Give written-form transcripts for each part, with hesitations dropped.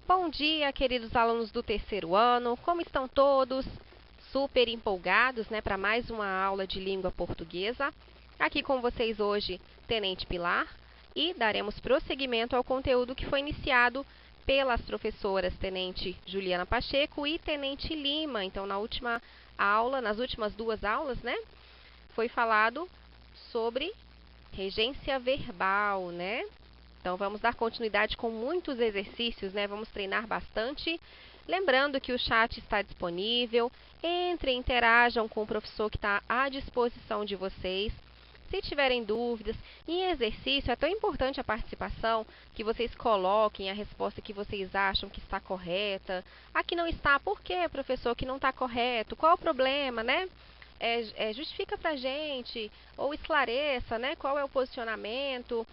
Bom dia, queridos alunos do terceiro ano. Como estão todos? Super empolgados, né, para mais uma aula de língua portuguesa. Aqui com vocês hoje, Tenente Pilar, e daremos prosseguimento ao conteúdo que foi iniciado pelas professoras Tenente Juliana Pacheco e Tenente Lima. Então, na última aula, nas últimas duas aulas, né, foi falado sobre regência verbal, né? Então, vamos dar continuidade com muitos exercícios, né? Vamos treinar bastante. Lembrando que o chat está disponível. Entrem, interajam com o professor que está à disposição de vocês. Se tiverem dúvidas, em exercício é tão importante a participação que vocês coloquem a resposta que vocês acham que está correta. Aqui não está, por quê, professor, que não está correto? Qual o problema, né? Justifica pra gente, ou esclareça, né? Qual é o posicionamento.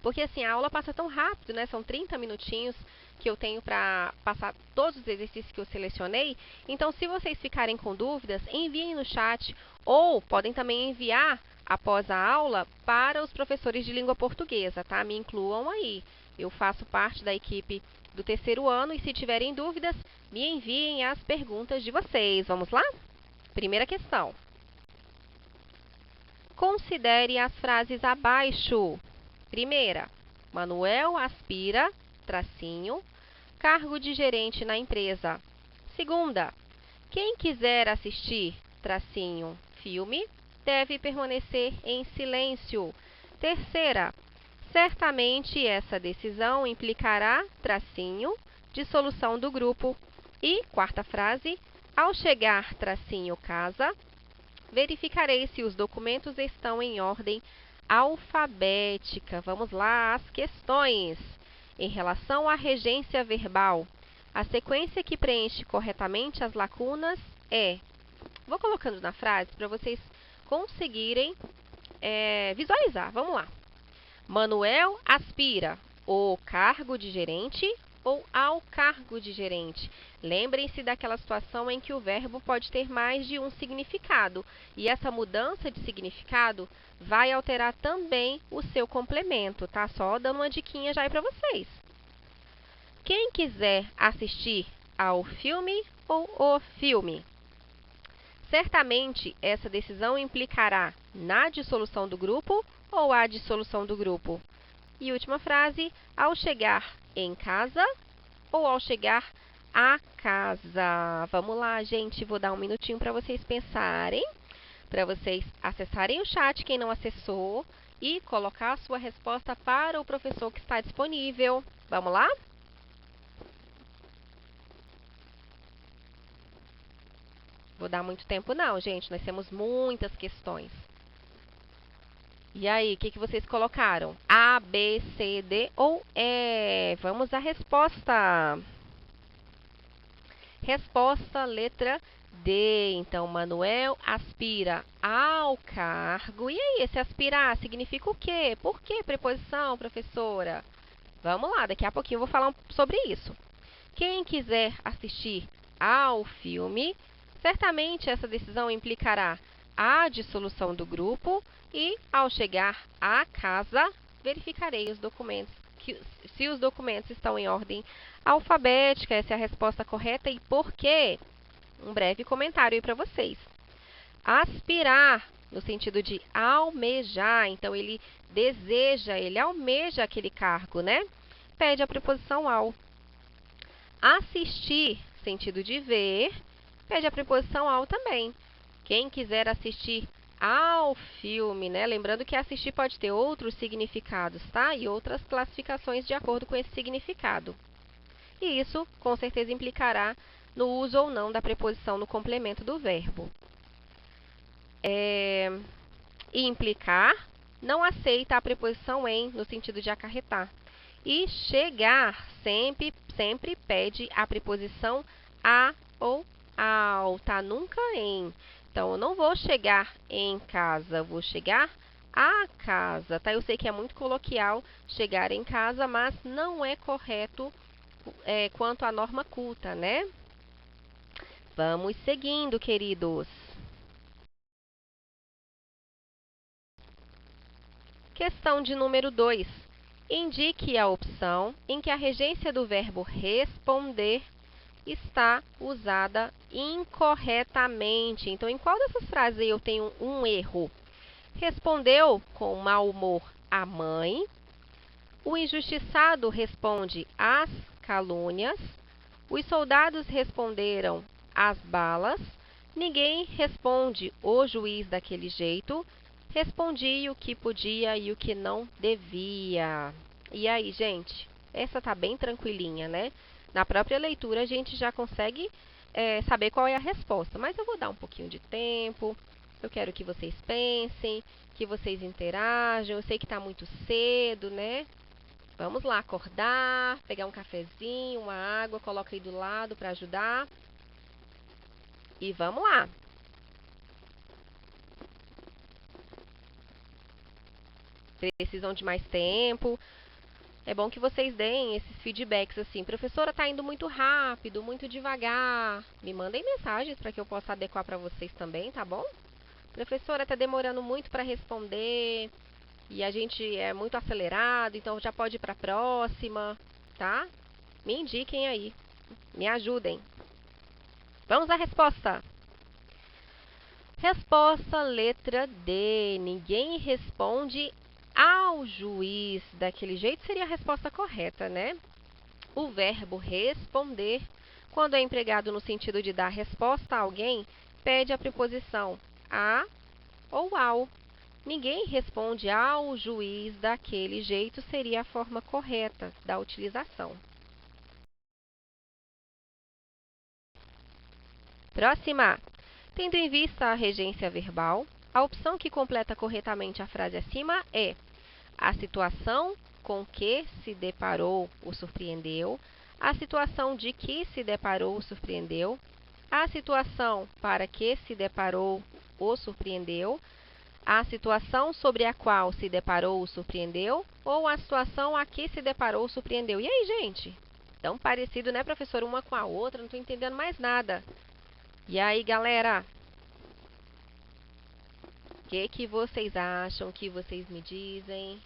Porque assim, a aula passa tão rápido, né? São 30 minutinhos que eu tenho para passar todos os exercícios que eu selecionei. Então, se vocês ficarem com dúvidas, enviem no chat ou podem também enviar após a aula para os professores de língua portuguesa, tá? Me incluam aí. Eu faço parte da equipe do terceiro ano e se tiverem dúvidas, me enviem as perguntas de vocês. Vamos lá? Primeira questão. Considere as frases abaixo. Primeira, Manuel aspira, tracinho, cargo de gerente na empresa. Segunda, quem quiser assistir, tracinho, filme, deve permanecer em silêncio. Terceira, certamente essa decisão implicará, tracinho, dissolução do grupo. E, quarta frase, ao chegar, tracinho, casa, verificarei se os documentos estão em ordem alfabética. Vamos lá, as questões. Em relação à regência verbal, a sequência que preenche corretamente as lacunas é... Vou colocando na frase para vocês conseguirem visualizar. Vamos lá. Manuel aspira o cargo de gerente ou ao cargo de gerente. Lembrem-se daquela situação em que o verbo pode ter mais de um significado. E essa mudança de significado vai alterar também o seu complemento, tá? Só dando uma diquinha já aí para vocês. Quem quiser assistir ao filme ou o filme? Certamente, essa decisão implicará na dissolução do grupo ou a dissolução do grupo. E última frase, ao chegar em casa ou ao chegar a casa. Vamos lá, gente, vou dar um minutinho para vocês pensarem, para vocês acessarem o chat, quem não acessou, e colocar a sua resposta para o professor que está disponível. Vamos lá? Vou dar muito tempo não, gente, nós temos muitas questões. E aí, o que vocês colocaram? A, B, C, D ou E? Vamos à resposta. Resposta, letra D. Então, Manuel aspira ao cargo. E aí, esse aspirar significa o quê? Por que preposição, professora? Vamos lá, daqui a pouquinho eu vou falar sobre isso. Quem quiser assistir ao filme, certamente essa decisão implicará a dissolução do grupo e, ao chegar à casa, verificarei os documentos, se os documentos estão em ordem alfabética. Essa é a resposta correta e por quê? Um breve comentário aí para vocês. Aspirar, no sentido de almejar, então ele deseja, ele almeja aquele cargo, né? Pede a preposição ao. Assistir, sentido de ver, pede a preposição ao também. Quem quiser assistir ao filme, né? Lembrando que assistir pode ter outros significados, tá? E outras classificações de acordo com esse significado. E isso, com certeza, implicará no uso ou não da preposição no complemento do verbo. Implicar, não aceita a preposição em, no sentido de acarretar. E chegar, sempre pede a preposição a ou ao, tá? Nunca em. Então, eu não vou chegar em casa, vou chegar a casa, tá? Eu sei que é muito coloquial chegar em casa, mas não é correto quanto à norma culta, né? Vamos seguindo, queridos. Questão de número 2. indique a opção em que a regência do verbo responder está usada incorretamente. Então, em qual dessas frases aí eu tenho um erro? Respondeu com mau humor a mãe. O injustiçado responde às calúnias. Os soldados responderam às balas. Ninguém responde o juiz daquele jeito. Respondi o que podia e o que não devia. E aí, gente? Essa tá bem tranquilinha, né? Na própria leitura a gente já consegue saber qual é a resposta. Mas eu vou dar um pouquinho de tempo. Eu quero que vocês pensem, que vocês interajam. Eu sei que está muito cedo, né? Vamos lá, acordar, pegar um cafezinho, uma água, coloca aí do lado para ajudar. E vamos lá. Precisam de mais tempo. É bom que vocês deem esses feedbacks assim. Professora, tá indo muito rápido, muito devagar. Me mandem mensagens para que eu possa adequar para vocês também, tá bom? Professora, tá demorando muito para responder. E a gente é muito acelerado, então já pode ir para a próxima, tá? Me indiquem aí. Me ajudem. Vamos à resposta. Resposta letra D. Ninguém responde ao juiz. Daquele jeito seria a resposta correta, né? O verbo responder, quando é empregado no sentido de dar resposta a alguém, pede a preposição a ou ao. Ninguém responde ao juiz daquele jeito seria a forma correta da utilização. Próxima. Tendo em vista a regência verbal, a opção que completa corretamente a frase acima é: a situação com que se deparou o surpreendeu, a situação de que se deparou o surpreendeu, a situação para que se deparou o surpreendeu, a situação sobre a qual se deparou o surpreendeu ou a situação a que se deparou o surpreendeu. E aí, gente? Tão parecido, né, professor? Uma com a outra, não estou entendendo mais nada. E aí, galera? O que vocês acham? O que vocês me dizem?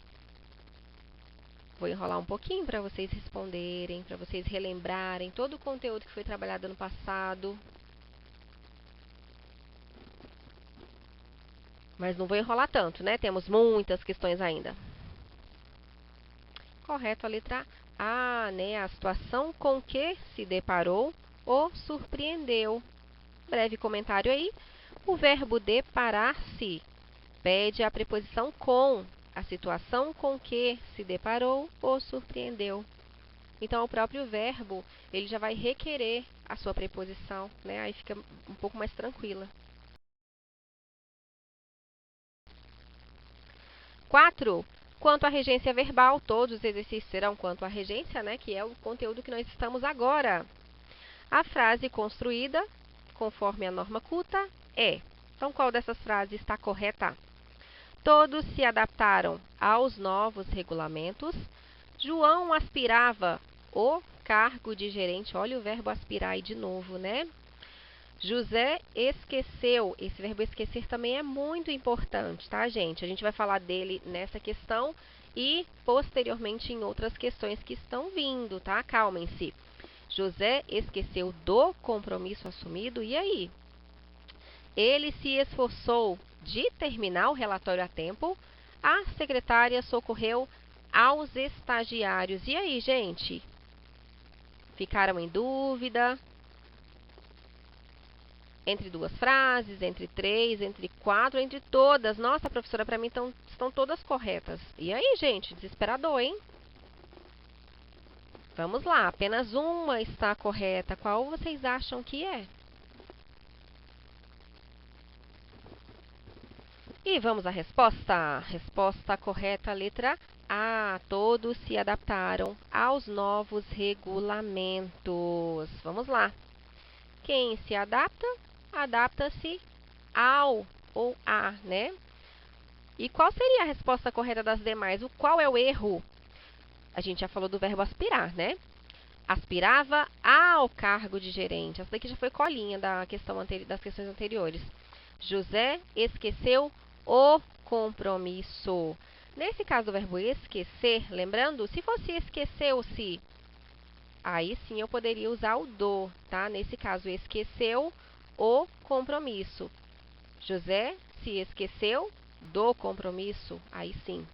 Vou enrolar um pouquinho para vocês responderem, para vocês relembrarem todo o conteúdo que foi trabalhado no passado. Mas não vou enrolar tanto, né? Temos muitas questões ainda. Correto, a letra A, né? A situação com que se deparou ou surpreendeu. Breve comentário aí. O verbo deparar-se pede a preposição com, a situação com que se deparou ou surpreendeu. Então, o próprio verbo, ele já vai requerer a sua preposição, né? Aí fica um pouco mais tranquila. 4. Quanto à regência verbal, todos os exercícios serão quanto à regência, né? Que é o conteúdo que nós estamos agora. A frase construída, conforme a norma culta, é. Então, qual dessas frases está correta? Todos se adaptaram aos novos regulamentos. João aspirava o cargo de gerente. Olha o verbo aspirar aí de novo, né? José esqueceu. Esse verbo esquecer também é muito importante, tá, gente? A gente vai falar dele nessa questão e posteriormente em outras questões que estão vindo, tá? Acalmem-se. José esqueceu do compromisso assumido. E aí? Ele se esforçou de terminar o relatório a tempo. A secretária socorreu aos estagiários. E aí, gente? Ficaram em dúvida? Entre duas frases, entre três, entre quatro, entre todas. Nossa, professora, para mim estão todas corretas. E aí, gente? Desesperador, hein? Vamos lá, apenas uma está correta. Qual vocês acham que é? E vamos à resposta. Resposta correta, letra A. Todos se adaptaram aos novos regulamentos. Vamos lá. Quem se adapta, adapta-se ao ou a, né? E qual seria a resposta correta das demais? Qual é o erro? A gente já falou do verbo aspirar, né? Aspirava ao cargo de gerente. Essa daqui já foi colinha das questões anteriores. José esqueceu o compromisso. Nesse caso, o verbo esquecer, lembrando, se fosse esqueceu-se, aí sim eu poderia usar o do, tá? Nesse caso, esqueceu o compromisso. José se esqueceu do compromisso, aí sim.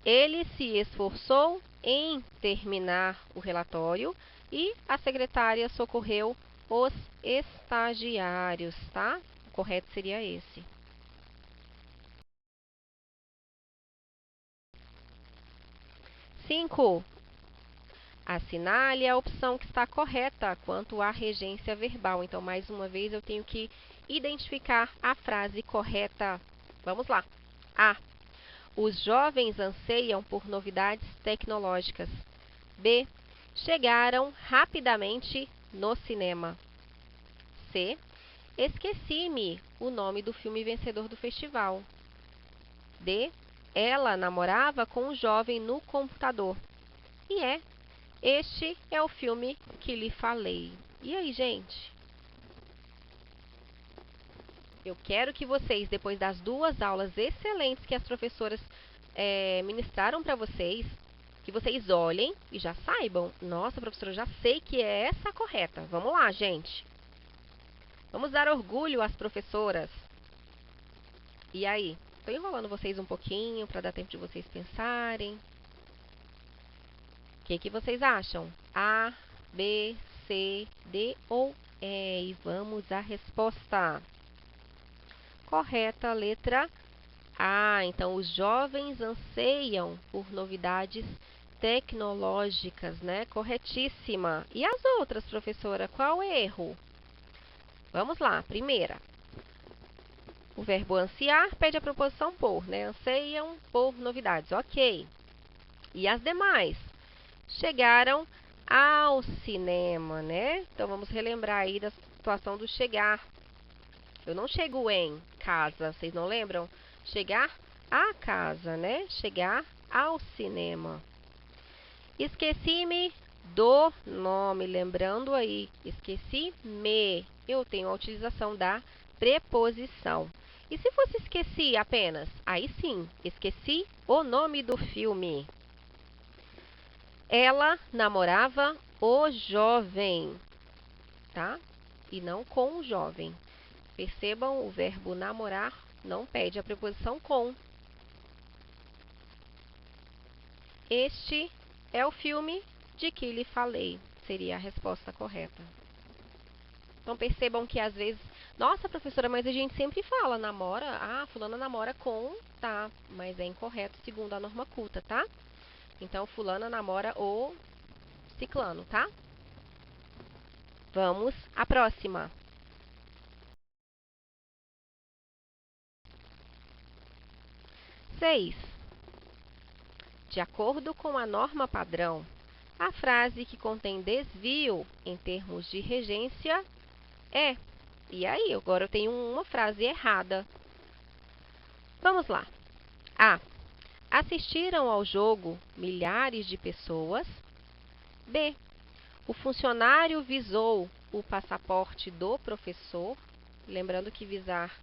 Ele se esforçou em terminar o relatório e a secretária socorreu os estagiários, tá? O correto seria esse. 5. Assinale a opção que está correta quanto à regência verbal. Então, mais uma vez, eu tenho que identificar a frase correta. Vamos lá. A. Os jovens anseiam por novidades tecnológicas. B. Chegaram rapidamente no cinema. C. Esqueci-me o nome do filme vencedor do festival. D. Ela namorava com um jovem no computador. E este é o filme que lhe falei. E aí, gente? Eu quero que vocês, depois das 2 aulas excelentes que as professoras ministraram para vocês, que vocês olhem e já saibam. Nossa, professora, eu já sei que é essa a correta. Vamos lá, gente. Vamos dar orgulho às professoras. E aí? Estou enrolando vocês um pouquinho para dar tempo de vocês pensarem. O que vocês acham? A, B, C, D ou E? E vamos à resposta. Correta, letra A. Então, os jovens anseiam por novidades tecnológicas, né? Corretíssima. E as outras, professora? Qual o erro? Vamos lá. Primeira. O verbo ansiar pede a preposição por, né? Anseiam por novidades. Ok. E as demais? Chegaram ao cinema, né? Então, vamos relembrar aí da situação do chegar. Eu não chego em casa, vocês não lembram? Chegar à casa, né? Chegar ao cinema. Esqueci-me do nome, lembrando aí, esqueci-me. Eu tenho a utilização da preposição. E se fosse esqueci apenas? Aí sim, esqueci o nome do filme. Ela namorava o jovem, tá? E não com o jovem. Percebam, o verbo namorar não pede a preposição com. Este é o filme de que lhe falei. Seria a resposta correta. Então, percebam que às vezes... Nossa, professora, mas a gente sempre fala namora. Ah, fulana namora com, tá. Mas é incorreto segundo a norma culta, tá? Então, fulana namora o ciclano, tá? Vamos à próxima. 6. De acordo com a norma padrão, a frase que contém desvio em termos de regência é... E aí, agora eu tenho uma frase errada. Vamos lá. A. Assistiram ao jogo milhares de pessoas. B. O funcionário visou o passaporte do professor. Lembrando que visar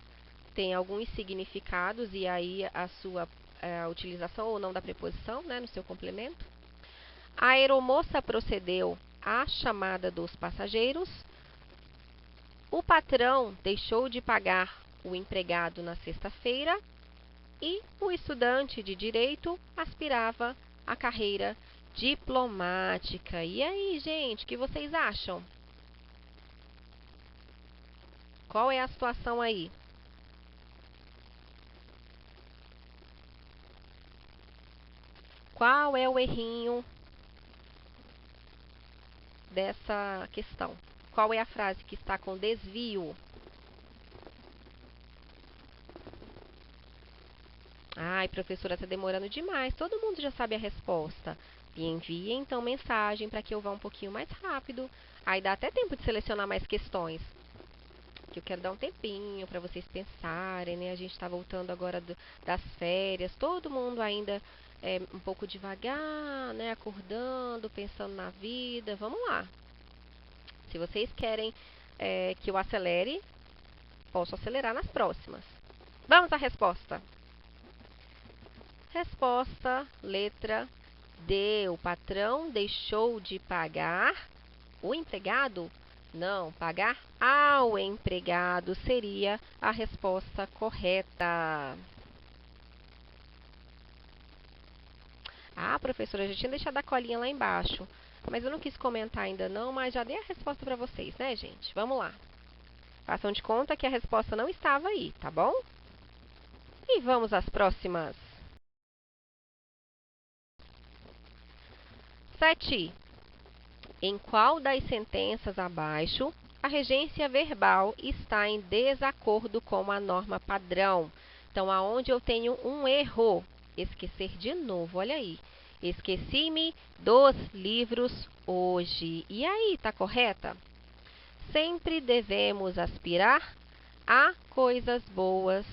tem alguns significados e aí a sua utilização ou não da preposição, né, no seu complemento. A aeromoça procedeu à chamada dos passageiros. O patrão deixou de pagar o empregado na sexta-feira. E o estudante de direito aspirava à carreira diplomática. E aí, gente, o que vocês acham? Qual é a situação aí? Qual é o errinho dessa questão? Qual é a frase que está com desvio? Ai, professora, está demorando demais. Todo mundo já sabe a resposta. Me envie, então, mensagem para que eu vá um pouquinho mais rápido. Aí dá até tempo de selecionar mais questões. Que eu quero dar um tempinho para vocês pensarem, né? A gente está voltando agora das férias. Todo mundo ainda um pouco devagar, né? Acordando, pensando na vida. Vamos lá. Se vocês querem que eu acelere, posso acelerar nas próximas. Vamos à resposta. Resposta, letra D. O patrão deixou de pagar o empregado? Não, pagar ao empregado seria a resposta correta. Ah, professora, já tinha deixado a colinha lá embaixo, mas eu não quis comentar ainda não, mas já dei a resposta para vocês, né, gente? Vamos lá. Façam de conta que a resposta não estava aí, tá bom? E vamos às próximas. 7. Em qual das sentenças abaixo a regência verbal está em desacordo com a norma padrão? Então, aonde eu tenho um erro? Esquecer de novo, olha aí. Esqueci-me dos livros hoje. E aí, tá correta? Sempre devemos aspirar a coisas boas.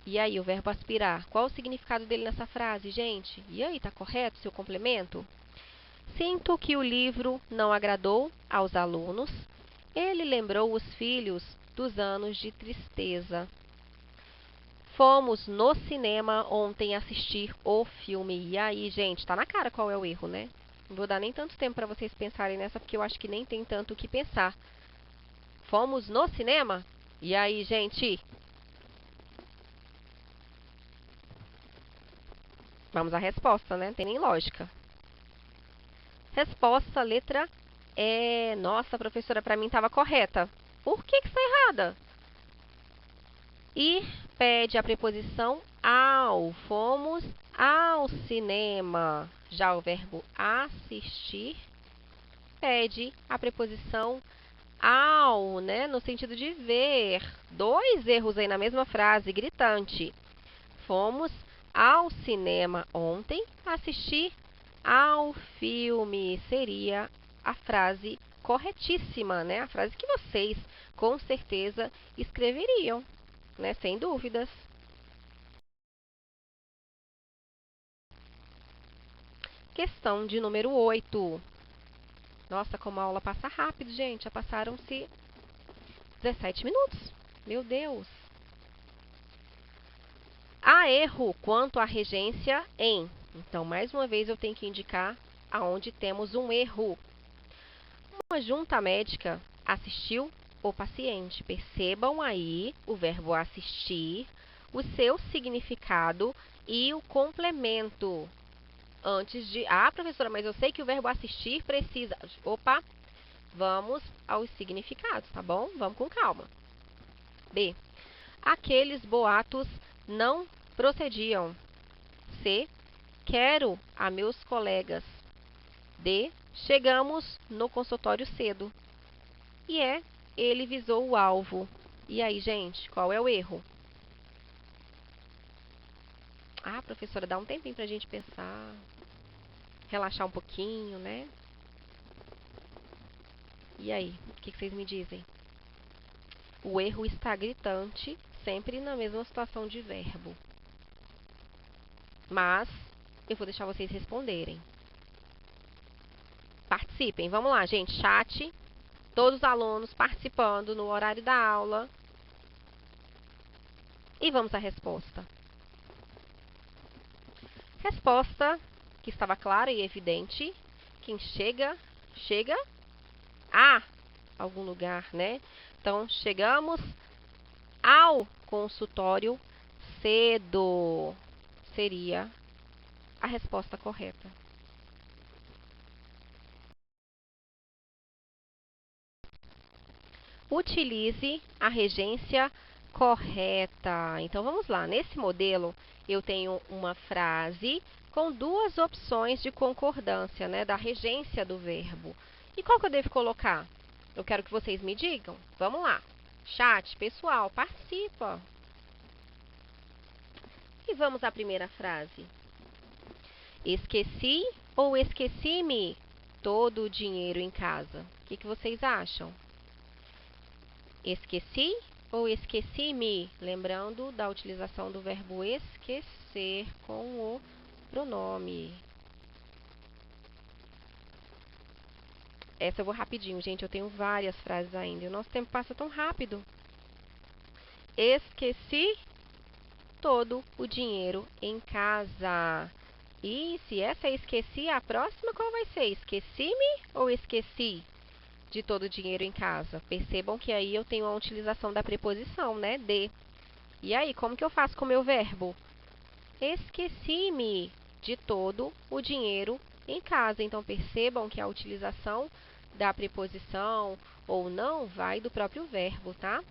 E aí, o verbo aspirar, qual o significado dele nessa frase, gente? E aí, tá correto seu complemento? Sinto que o livro não agradou aos alunos. Ele lembrou os filhos dos anos de tristeza. Fomos no cinema ontem assistir o filme. E aí, gente, tá na cara qual é o erro, né? Não vou dar nem tanto tempo para vocês pensarem nessa, porque eu acho que nem tem tanto o que pensar. Fomos no cinema? E aí, gente? Vamos à resposta, né? Não tem nem lógica. Resposta, letra E. Nossa, professora, para mim estava correta. Por que está errada? Ir pede a preposição ao. Fomos ao cinema. Já o verbo assistir pede a preposição ao, né? No sentido de ver. Dois erros aí na mesma frase, gritante. Fomos ao cinema ontem assistir ao filme. Seria a frase corretíssima, né? A frase que vocês, com certeza, escreveriam, né? Sem dúvidas. Questão de número 8. Nossa, como a aula passa rápido, gente. Já passaram-se 17 minutos. Meu Deus! Há erro quanto à regência em. Então, mais uma vez, eu tenho que indicar aonde temos um erro. Uma junta médica assistiu o paciente. Percebam aí o verbo assistir, o seu significado e o complemento. Antes de... Ah, professora, mas eu sei que o verbo assistir precisa... Opa! Vamos aos significados, tá bom? Vamos com calma. B. Aqueles boatos não procediam. C. Quero a meus colegas. D. Chegamos no consultório cedo. E E. Ele visou o alvo. E aí, gente, qual é o erro? Ah, professora, dá um tempinho pra gente pensar. Relaxar um pouquinho, né? E aí, o que vocês me dizem? O erro está gritante, sempre na mesma situação de verbo. Mas eu vou deixar vocês responderem. Participem, vamos lá, gente. Chat, todos os alunos participando no horário da aula. E vamos à resposta. Resposta que estava clara e evidente. Quem chega a algum lugar, né? Então, chegamos ao consultório cedo. Seria a resposta correta. Utilize a regência correta. Então, vamos lá. Nesse modelo, eu tenho uma frase com duas opções de concordância, né, da regência do verbo. E qual que eu devo colocar? Eu quero que vocês me digam. Vamos lá. Chat, pessoal, participa. E vamos à primeira frase. Esqueci ou esqueci-me todo o dinheiro em casa? O que vocês acham? Esqueci ou esqueci-me? Lembrando da utilização do verbo esquecer com o pronome. Essa eu vou rapidinho, gente. Eu tenho várias frases ainda. E o nosso tempo passa tão rápido. Esqueci todo o dinheiro em casa. E se essa eu esqueci, a próxima qual vai ser? Esqueci-me ou esqueci de todo o dinheiro em casa? Percebam que aí eu tenho a utilização da preposição, né? De. E aí, como que eu faço com o meu verbo? Esqueci-me de todo o dinheiro em casa. Então, percebam que a utilização da preposição ou não vai do próprio verbo, tá?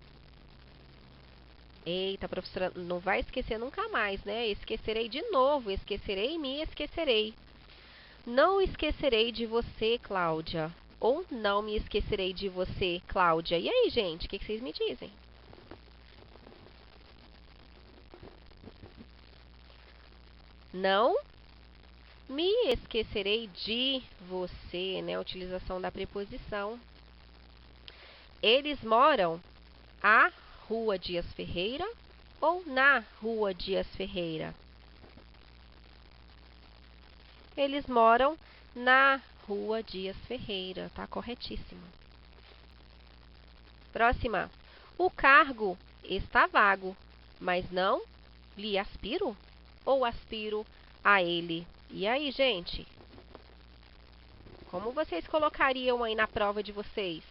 Eita, professora, não vai esquecer nunca mais, né? Esquecerei de novo, esquecerei, me esquecerei. Não esquecerei de você, Cláudia. Ou não me esquecerei de você, Cláudia. E aí, gente, o que vocês me dizem? Não me esquecerei de você, né? Utilização da preposição. Eles moram à Rua Dias Ferreira ou na Rua Dias Ferreira? Eles moram na Rua Dias Ferreira, tá corretíssimo. Próxima. O cargo está vago, mas não lhe aspiro ou aspiro a ele? E aí, gente? Como vocês colocariam aí na prova de vocês?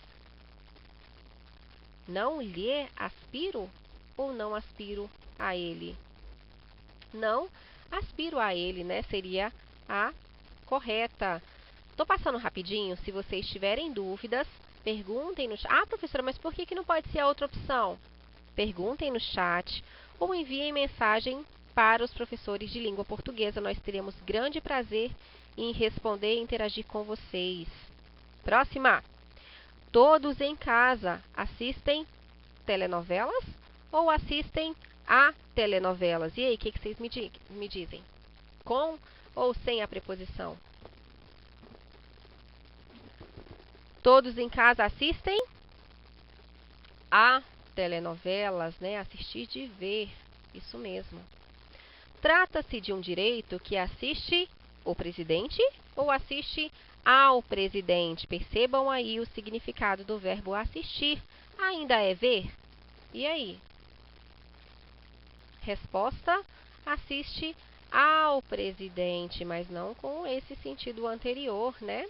Não lhe aspiro ou não aspiro a ele? Não aspiro a ele, né? Seria a correta. Estou passando rapidinho. Se vocês tiverem dúvidas, perguntem no chat. Ah, professora, mas por que não pode ser a outra opção? Perguntem no chat ou enviem mensagem para os professores de língua portuguesa. Nós teremos grande prazer em responder e interagir com vocês. Próxima. Todos em casa assistem telenovelas ou assistem a telenovelas? E aí, o que vocês me dizem? Com ou sem a preposição? Todos em casa assistem a telenovelas, né? Assistir de ver, isso mesmo. Trata-se de um direito que assiste o presidente ou assiste ao presidente? Percebam aí o significado do verbo assistir. Ainda é ver? E aí? Resposta: assiste ao presidente, mas não com esse sentido anterior, né?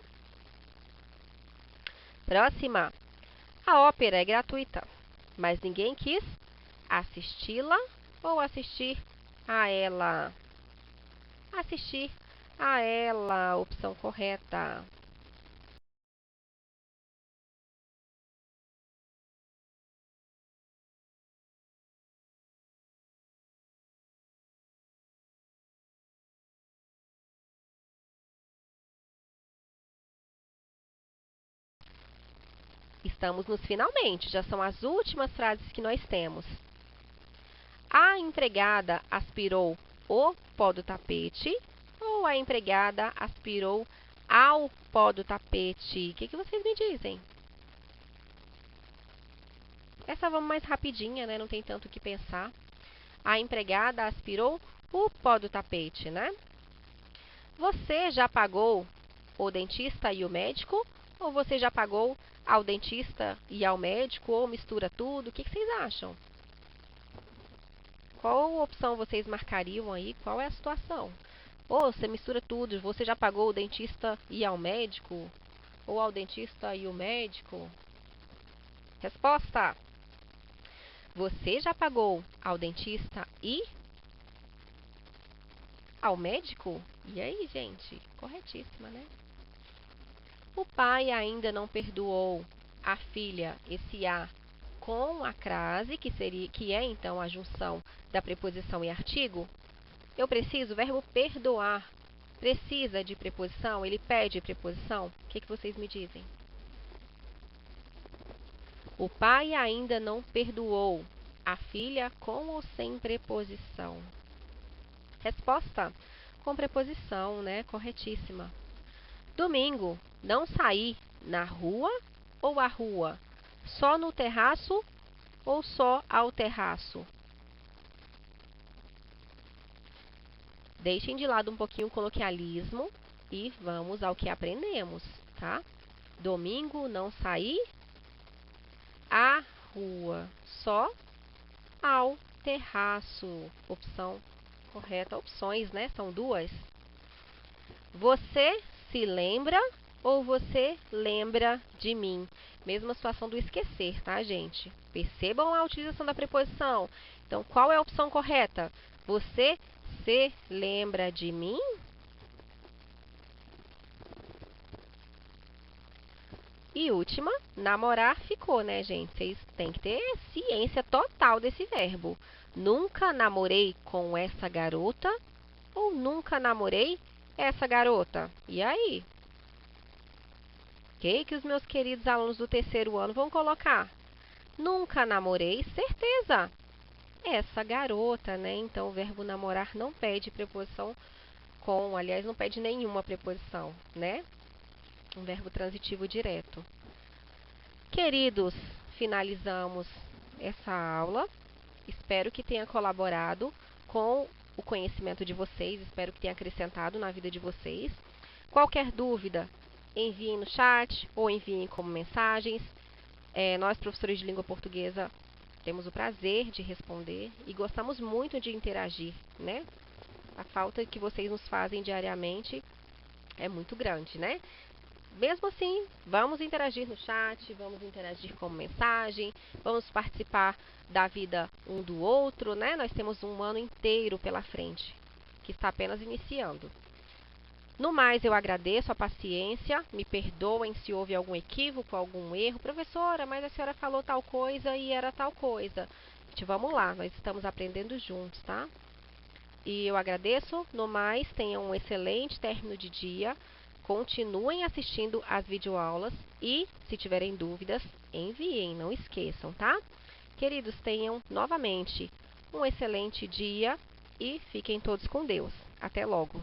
Próxima. A ópera é gratuita, mas ninguém quis assisti-la ou assistir a ela? Assistir a ela, opção correta. Estamos nos finalmente, já são as últimas frases que nós temos. A empregada aspirou o pó do tapete ou a empregada aspirou ao pó do tapete? O que vocês me dizem? Essa vamos mais rapidinha, né? Não tem tanto o que pensar. A empregada aspirou o pó do tapete, né? Você já pagou o dentista e o médico? Ou você já pagou ao dentista e ao médico? Ou mistura tudo? O que vocês acham? Qual opção vocês marcariam aí? Qual é a situação? Ou você mistura tudo, você já pagou o dentista e ao médico? Ou ao dentista e o médico? Resposta: você já pagou ao dentista e ao médico? E aí, gente? Corretíssima, né? O pai ainda não perdoou a filha, esse a com a crase, que é então a junção da preposição e artigo. Eu preciso, o verbo perdoar precisa de preposição? Ele pede preposição? O que vocês me dizem? O pai ainda não perdoou a filha com ou sem preposição? Resposta: com preposição, né? Corretíssima. Domingo, não saí na rua ou à rua? Só no terraço ou só ao terraço? Deixem de lado um pouquinho o coloquialismo e vamos ao que aprendemos, tá? Domingo, não saí à rua, só ao terraço. Opção correta. Opções, né? São duas. Você se lembra ou você lembra de mim? Mesma situação do esquecer, tá, gente? Percebam a utilização da preposição. Então, qual é a opção correta? Você se lembra de mim? E última, namorar ficou, né, gente? Vocês têm que ter ciência total desse verbo. Nunca namorei com essa garota ou nunca namorei essa garota? E aí? O que os meus queridos alunos do terceiro ano vão colocar? Nunca namorei, certeza. Essa garota, né? Então, o verbo namorar não pede preposição com, aliás, não pede nenhuma preposição, né? Um verbo transitivo direto. Queridos, finalizamos essa aula. Espero que tenha colaborado com o conhecimento de vocês, espero que tenha acrescentado na vida de vocês. Qualquer dúvida, enviem no chat ou enviem como mensagens. Nós, professores de língua portuguesa, temos o prazer de responder e gostamos muito de interagir, né? A falta que vocês nos fazem diariamente é muito grande, né? Mesmo assim, vamos interagir no chat, vamos interagir como mensagem, vamos participar da vida um do outro, né? Nós temos um ano inteiro pela frente, que está apenas iniciando. No mais, eu agradeço a paciência, me perdoem se houve algum equívoco, algum erro. Professora, mas a senhora falou tal coisa e era tal coisa. Gente, vamos lá, nós estamos aprendendo juntos, tá? E eu agradeço. No mais, tenham um excelente término de dia. Continuem assistindo às videoaulas e, se tiverem dúvidas, enviem, não esqueçam, tá? Queridos, tenham novamente um excelente dia e fiquem todos com Deus. Até logo!